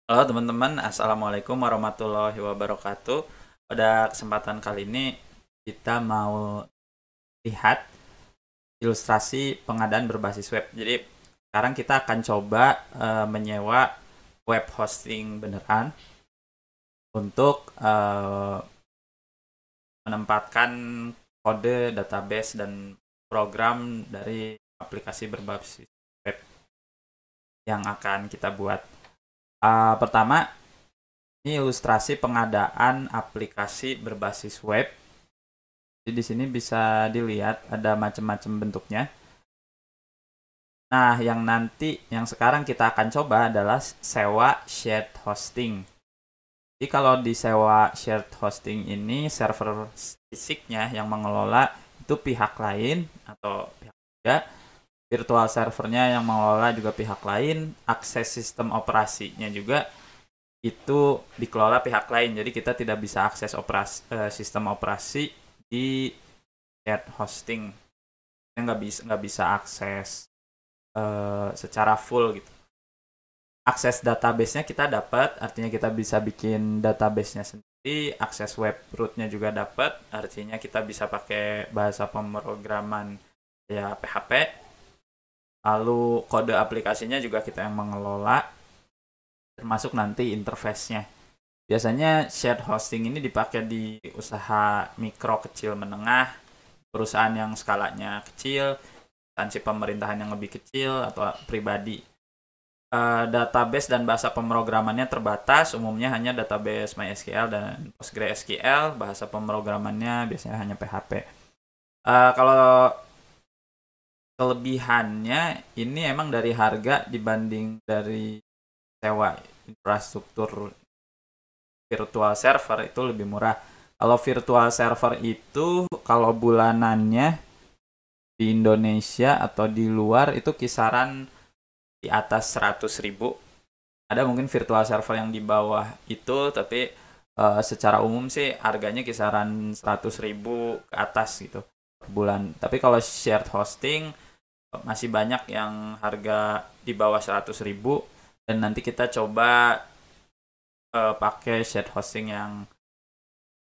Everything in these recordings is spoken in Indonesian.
Halo teman-teman, Assalamualaikum warahmatullahi wabarakatuh. Pada kesempatan kali ini kita mau lihat ilustrasi pengadaan berbasis web. Jadi sekarang kita akan coba menyewa web hosting beneran untuk menempatkan kode, database, dan program dari aplikasi berbasis web yang akan kita buat. Pertama, ini ilustrasi pengadaan aplikasi berbasis web. Jadi di sini bisa dilihat ada macam-macam bentuknya. Nah, yang sekarang kita akan coba adalah sewa shared hosting. Jadi kalau di sewa shared hosting ini server fisiknya yang mengelola itu pihak lain atau pihak ketiga, virtual servernya yang mengelola juga pihak lain, akses sistem operasinya juga itu dikelola pihak lain. Jadi kita tidak bisa akses sistem operasi di shared hosting. Kita nggak bisa akses secara full gitu. Akses database-nya kita dapat, artinya kita bisa bikin database-nya sendiri. Akses web root-nya juga dapat, artinya kita bisa pakai bahasa pemrograman ya PHP. Lalu kode aplikasinya juga kita yang mengelola, termasuk nanti interface-nya. Biasanya shared hosting ini dipakai di usaha mikro, kecil, menengah, perusahaan yang skalanya kecil, instansi pemerintahan yang lebih kecil, atau pribadi. Database dan bahasa pemrogramannya terbatas, umumnya hanya database MySQL dan PostgreSQL, bahasa pemrogramannya biasanya hanya PHP. Kalau kelebihannya ini emang dari harga dibanding dari sewa infrastruktur virtual server itu lebih murah. Kalau virtual server itu kalau bulanannya di Indonesia atau di luar itu kisaran di atas 100.000. Ada mungkin virtual server yang di bawah itu, tapi secara umum sih harganya kisaran 100.000 ke atas gitu per bulan. Tapi kalau shared hosting masih banyak yang harga di bawah 100.000, dan nanti kita coba pakai shared hosting yang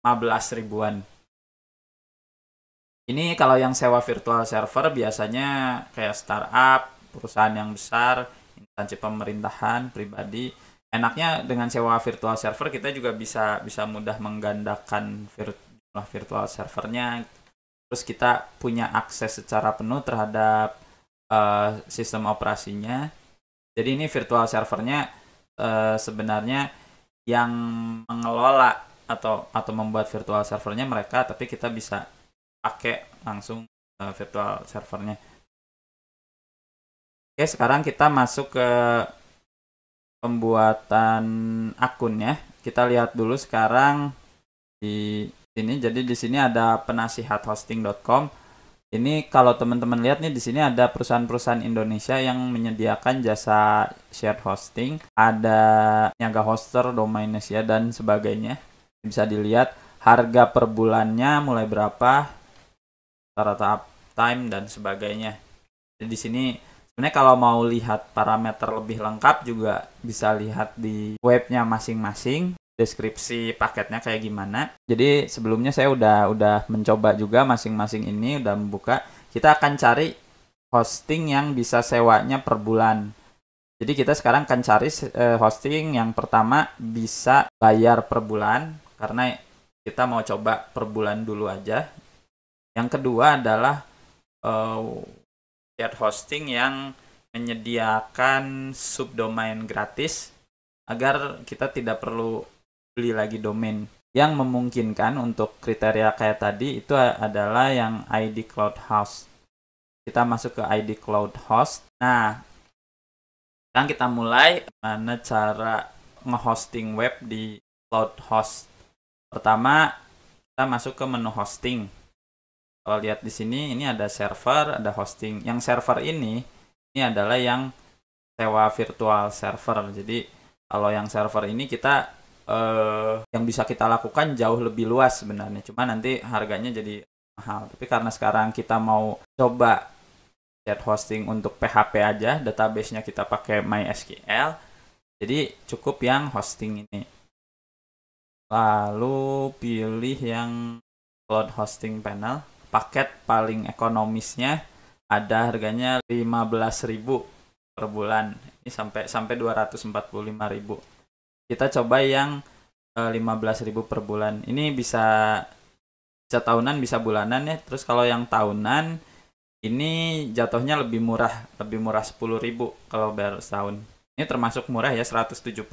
15 ribuan. Ini kalau yang sewa virtual server biasanya kayak startup, perusahaan yang besar, instansi pemerintahan, pribadi. Enaknya dengan sewa virtual server kita juga bisa bisa mudah menggandakan jumlah virtual servernya. Terus kita punya akses secara penuh terhadap sistem operasinya. Jadi ini virtual servernya sebenarnya yang mengelola atau membuat virtual servernya mereka, tapi kita bisa pakai langsung virtual servernya. Oke, sekarang kita masuk ke pembuatan akunnya. Kita lihat dulu sekarang di sini. Jadi di sini ada penasihathosting.com. Ini kalau teman-teman lihat nih, di sini ada perusahaan-perusahaan Indonesia yang menyediakan jasa shared hosting, ada Niaga Hoster, Domainnesia, dan sebagainya. Bisa dilihat harga per bulannya mulai berapa, rata uptime, dan sebagainya. Jadi di sini sebenarnya kalau mau lihat parameter lebih lengkap juga bisa lihat di webnya masing-masing, deskripsi paketnya kayak gimana. Jadi sebelumnya saya udah mencoba juga masing-masing ini, udah membuka. Kita akan cari hosting yang bisa sewanya per bulan. Jadi kita sekarang akan cari hosting yang pertama bisa bayar per bulan, karena kita mau coba per bulan dulu aja. Yang kedua adalah shared hosting yang menyediakan subdomain gratis agar kita tidak perlu beli lagi domain. Yang memungkinkan untuk kriteria kayak tadi itu adalah yang ID Cloud Host. Kita masuk ke ID Cloud Host. Nah, sekarang kita mulai mana cara nge-hosting web di Cloud Host. Pertama, kita masuk ke menu hosting. Kalau lihat di sini, ini ada server, ada hosting. Yang server ini adalah yang sewa virtual server. Jadi kalau yang server ini kita yang bisa kita lakukan jauh lebih luas sebenarnya. Cuma nanti harganya jadi mahal. Tapi karena sekarang kita mau coba shared hosting untuk PHP aja, database-nya kita pakai MySQL, Jadi cukup yang hosting ini. Lalu pilih yang cloud hosting panel. Paket paling ekonomisnya ada harganya 15.000 per bulan. Ini sampai 245.000. Kita coba yang 15.000 per bulan. Ini bisa tahunan, bisa bulanan ya. Terus kalau yang tahunan ini jatuhnya lebih murah 10.000 kalau bayar setahun. Ini termasuk murah ya, 170.000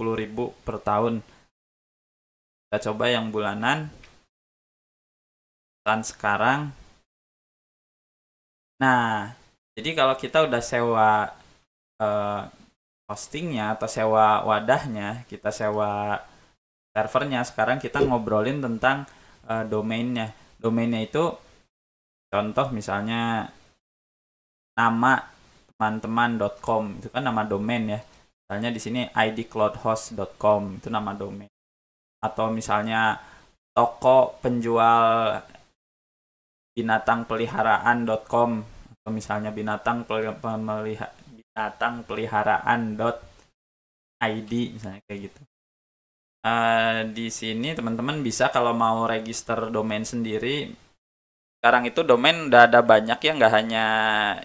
per tahun. Kita coba yang bulanan. Dan sekarang. Nah, jadi kalau kita udah sewa hostingnya atau sewa wadahnya, kita sewa servernya, sekarang kita ngobrolin tentang domainnya. Domainnya itu contoh misalnya nama teman-teman.com, itu kan nama domain ya. Misalnya di sini idcloudhost.com, itu nama domain. Atau misalnya toko penjual binatang peliharaan.com, atau misalnya binatang peliharaan.id, misalnya kayak gitu. Di sini teman-teman bisa kalau mau register domain sendiri. Sekarang itu domain udah ada banyak ya, nggak hanya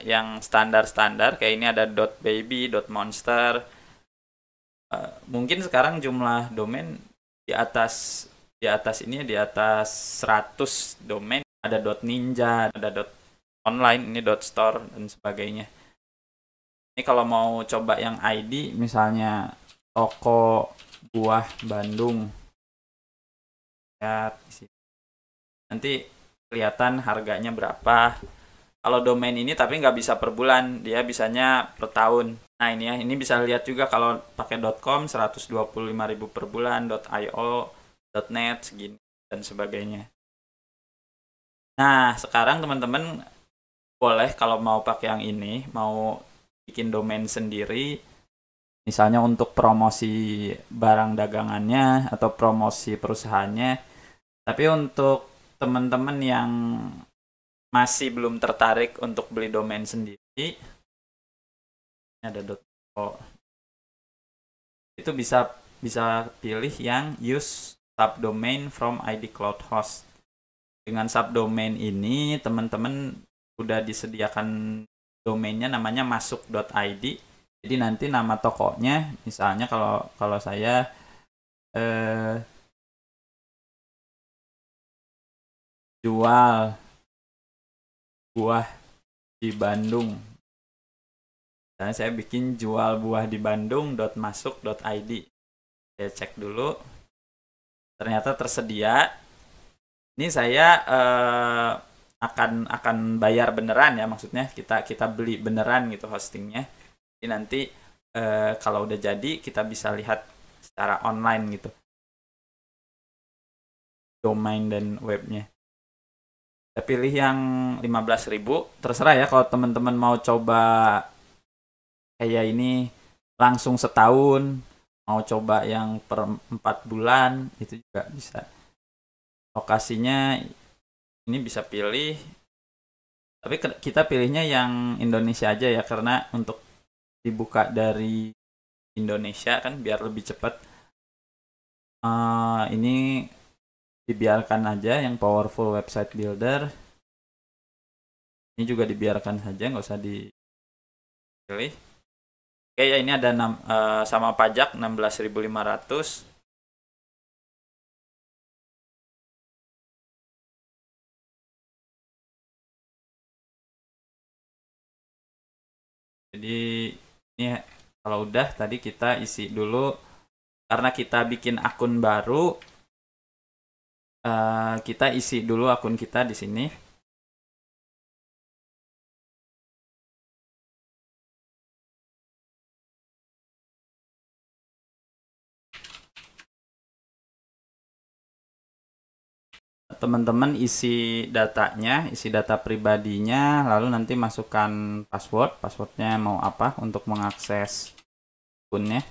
yang standar-standar kayak ini, ada .baby, .monster. Mungkin sekarang jumlah domain di atas ini, di atas 100 domain. Ada .ninja, ada .online, ini .store dan sebagainya. Ini kalau mau coba yang ID, misalnya toko buah Bandung. Ya, nanti kelihatan harganya berapa. Kalau domain ini tapi nggak bisa per bulan, dia bisanya per tahun. Nah ini ya, ini bisa lihat juga kalau pakai .com 125.000 per bulan, .io, .net segini dan sebagainya. Nah sekarang teman-teman boleh kalau mau pakai yang ini, mau bikin domain sendiri, misalnya untuk promosi barang dagangannya atau promosi perusahaannya. Tapi untuk teman-teman yang masih belum tertarik untuk beli domain sendiri, ini ada .co, itu bisa pilih yang use subdomain from ID Cloud Host. Dengan subdomain ini teman-teman udah disediakan domainnya, namanya masuk.id. Jadi nanti nama tokonya, misalnya kalau saya jual buah di Bandung. Dan saya bikin jual buah di Bandung.masuk.id. Saya cek dulu. Ternyata tersedia. Ini saya akan bayar beneran ya, maksudnya kita beli beneran gitu hostingnya. Jadi nanti kalau udah jadi kita bisa lihat secara online gitu, domain dan webnya. Saya pilih yang 15.000. Terserah ya kalau teman-teman mau coba kayak ini langsung setahun, mau coba yang per 4 bulan, itu juga bisa. Lokasinya ini bisa pilih, tapi kita pilihnya yang Indonesia aja ya, karena untuk dibuka dari Indonesia kan biar lebih cepat. Ini dibiarkan aja yang powerful website builder. Ini juga dibiarkan saja, nggak usah dipilih. Oke ya, ini ada sama pajak 16.500. Jadi ini kalau udah tadi kita isi dulu, karena kita bikin akun baru, kita isi dulu akun kita di sini. Teman-teman isi datanya, isi data pribadinya, lalu nanti masukkan passwordnya mau apa untuk mengakses akunnya.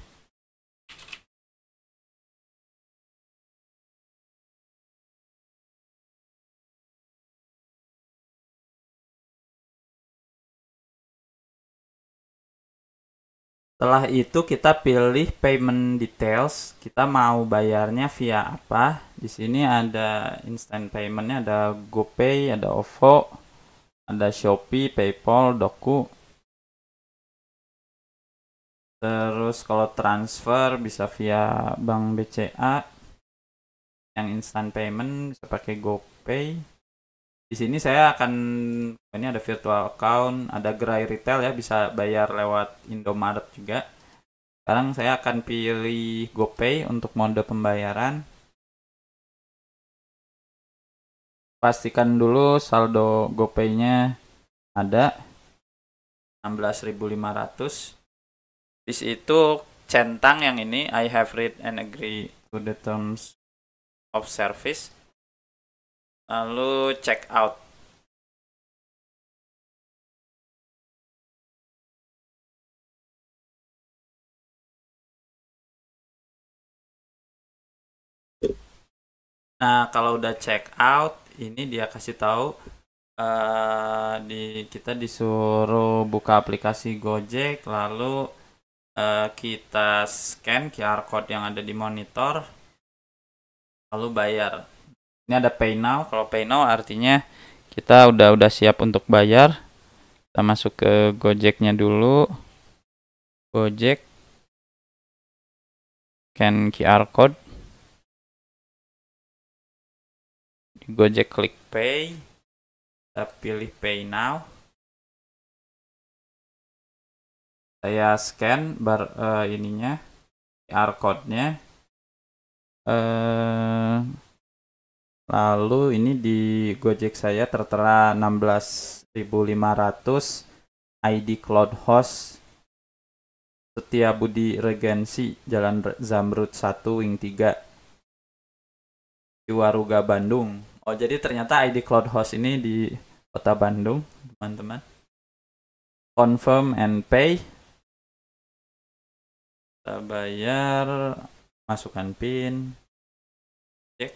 Setelah itu kita pilih payment details. Kita mau bayarnya via apa? Di sini ada instant paymentnya, ada GoPay, ada OVO, ada Shopee, PayPal, Doku. Terus kalau transfer bisa via Bank BCA. Yang instant payment bisa pakai GoPay. Di sini saya akan, ini ada virtual account, ada Gerai Retail ya, bisa bayar lewat Indomaret juga. Sekarang saya akan pilih GoPay untuk mode pembayaran. Pastikan dulu saldo GoPay-nya ada 16.500. Di situ centang yang ini, I have read and agree to the terms of service. Lalu check out. Nah, kalau udah check out, ini dia kasih tahu kita disuruh buka aplikasi Gojek, lalu kita scan QR code yang ada di monitor, lalu bayar. Ini ada Pay Now. Kalau Pay Now artinya kita udah siap untuk bayar. Kita masuk ke Gojeknya dulu. Gojek, scan QR code. Di Gojek klik Pay. Kita pilih Pay Now. Saya scan ininya, QR code-nya. Lalu ini di Gojek saya tertera 16.500 ID Cloud Host Setia Budi Regensi, Jalan Zamrud 1 Wing 3 Ciwaruga, Bandung. Oh, jadi ternyata ID Cloud Host ini di Kota Bandung, teman-teman. Confirm and pay. Kita bayar, masukkan PIN. Cek.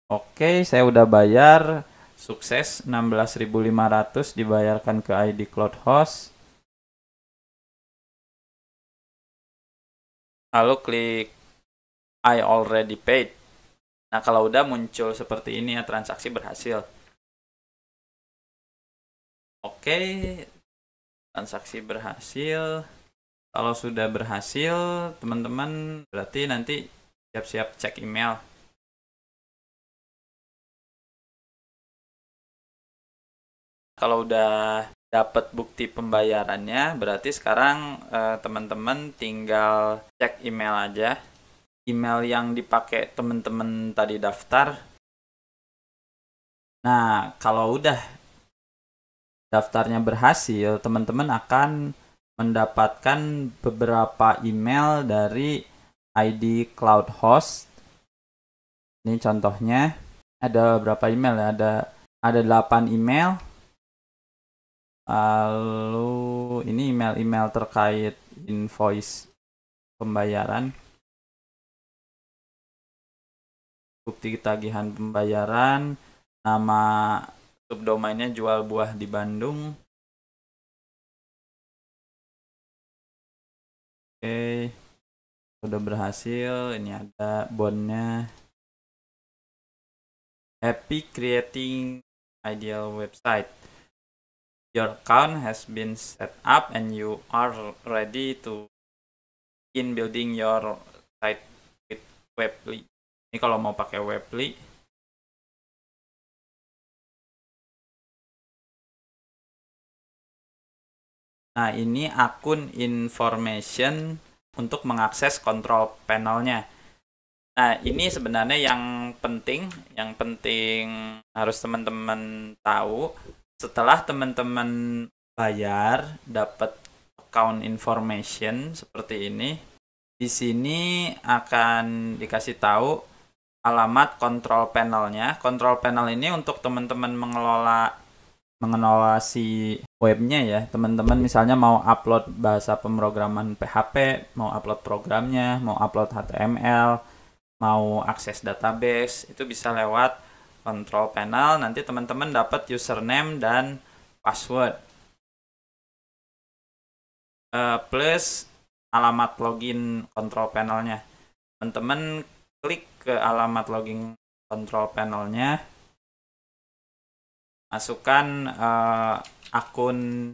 Oke, saya udah bayar. Sukses, 16.500 dibayarkan ke ID Cloud Host. Lalu klik I already paid. Nah, kalau udah muncul seperti ini ya, transaksi berhasil. Oke, transaksi berhasil. Kalau sudah berhasil, teman-teman berarti nanti siap-siap cek email. Kalau udah dapat bukti pembayarannya, berarti sekarang teman-teman tinggal cek email aja. Email yang dipakai teman-teman tadi daftar. Nah, kalau udah daftarnya berhasil, teman-teman akan mendapatkan beberapa email dari ID Cloud Host. Ini contohnya, ada berapa email ya? Ada 8 email. Lalu ini email-email terkait invoice pembayaran. Bukti tagihan pembayaran, nama subdomainnya jual buah di Bandung. Oke, sudah berhasil. Ini ada bondnya. Happy creating ideal website. Your account has been set up and you are ready to in building your site with Webly. Ini kalau mau pakai Webly. Nah, ini akun information untuk mengakses control panelnya. Nah, ini sebenarnya yang penting harus teman-teman tahu. Setelah teman-teman bayar, dapat account information seperti ini. Di sini akan dikasih tahu alamat control panelnya. Control panel ini untuk teman-teman mengelola si webnya ya. Teman-teman misalnya mau upload bahasa pemrograman PHP, mau upload programnya, mau upload HTML, mau akses database, itu bisa lewat control panel. Nanti teman-teman dapat username dan password. plus alamat login control panelnya. Teman-teman klik ke alamat login control panelnya, masukkan akun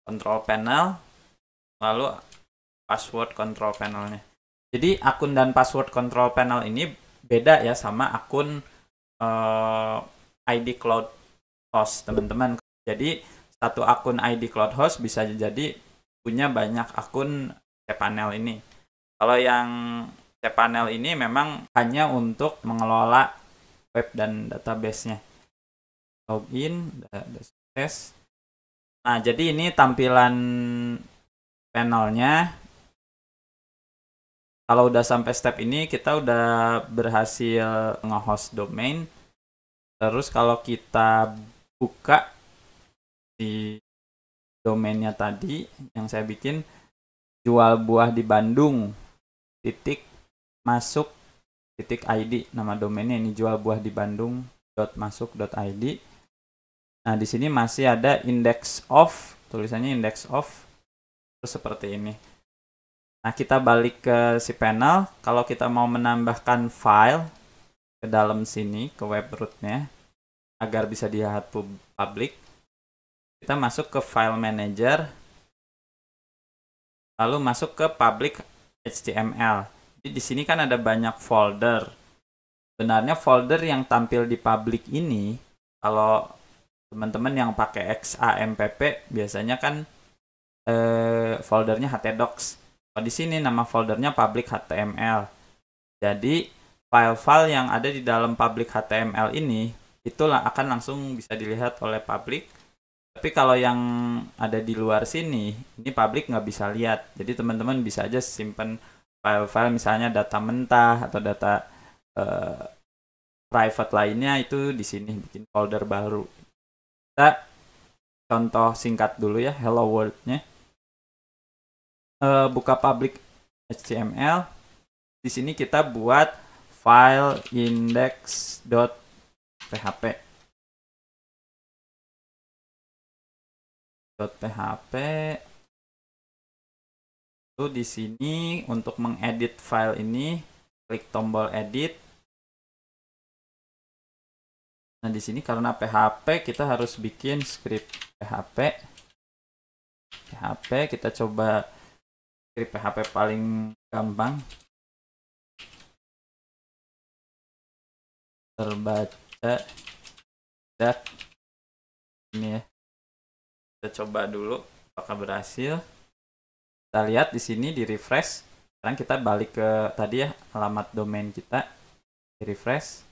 control panel, lalu password control panelnya. Jadi akun dan password control panel ini beda ya sama akun ID Cloud Host, teman-teman. Jadi satu akun ID Cloud Host bisa jadi punya banyak akun cPanel ini. Kalau yang cPanel ini memang hanya untuk mengelola web dan database-nya. Login, database. Nah, jadi ini tampilan panelnya. Kalau udah sampai step ini, kita udah berhasil nge-host domain. Terus kalau kita buka di domainnya tadi yang saya bikin, jual buah di Bandung titik masuk titik ID, nama domainnya ini jual buah di Bandung .masuk.id. Nah, di sini masih ada index of, tulisannya index of, terus seperti ini. Nah, kita balik ke si panel. Kalau kita mau menambahkan file ke dalam sini, ke web root-nya, agar bisa dilihat public, kita masuk ke file manager, lalu masuk ke public HTML. Jadi di sini kan ada banyak folder. Sebenarnya folder yang tampil di public ini, kalau teman-teman yang pakai XAMPP biasanya kan foldernya htdocs. Kalau di sini nama foldernya public HTML. Jadi file-file yang ada di dalam public HTML ini itulah akan langsung bisa dilihat oleh public. Tapi kalau yang ada di luar sini, ini public nggak bisa lihat. Jadi teman-teman bisa aja simpan file-file misalnya data mentah atau data private lainnya itu di sini, bikin folder baru. Kita contoh singkat dulu ya, hello world-nya. Buka public HTML. Di sini kita buat file index.php. .php. Lalu di sini untuk mengedit file ini, klik tombol edit. Nah, di sini karena PHP kita harus bikin script PHP. Kita coba script PHP paling gampang. Terbaca. Ini ya. Kita coba dulu apakah berhasil. Kita lihat di sini di refresh. Sekarang kita balik ke tadi ya, alamat domain kita. Di refresh.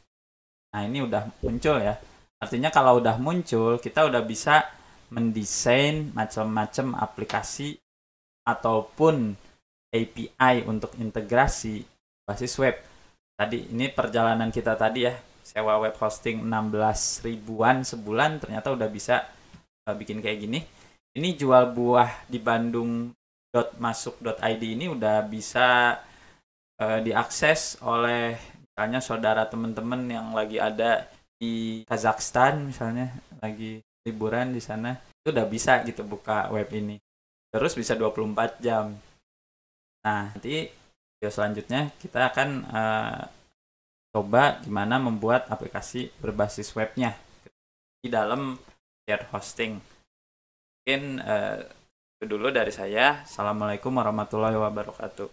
Nah, ini udah muncul ya. Artinya kalau udah muncul, kita udah bisa mendesain macam-macam aplikasi ataupun API untuk integrasi basis web. Tadi ini perjalanan kita tadi ya, sewa web hosting 16 ribuan sebulan, ternyata udah bisa bikin kayak gini. Ini jual buah di Bandung .masuk.id ini udah bisa diakses oleh misalnya saudara teman-teman yang lagi ada di Kazakhstan misalnya, lagi liburan di sana, itu udah bisa gitu buka web ini. Terus bisa 24 jam. Nah, nanti video selanjutnya kita akan coba gimana membuat aplikasi berbasis webnya di dalam shared hosting. Mungkin itu dulu dari saya. Assalamualaikum warahmatullahi wabarakatuh.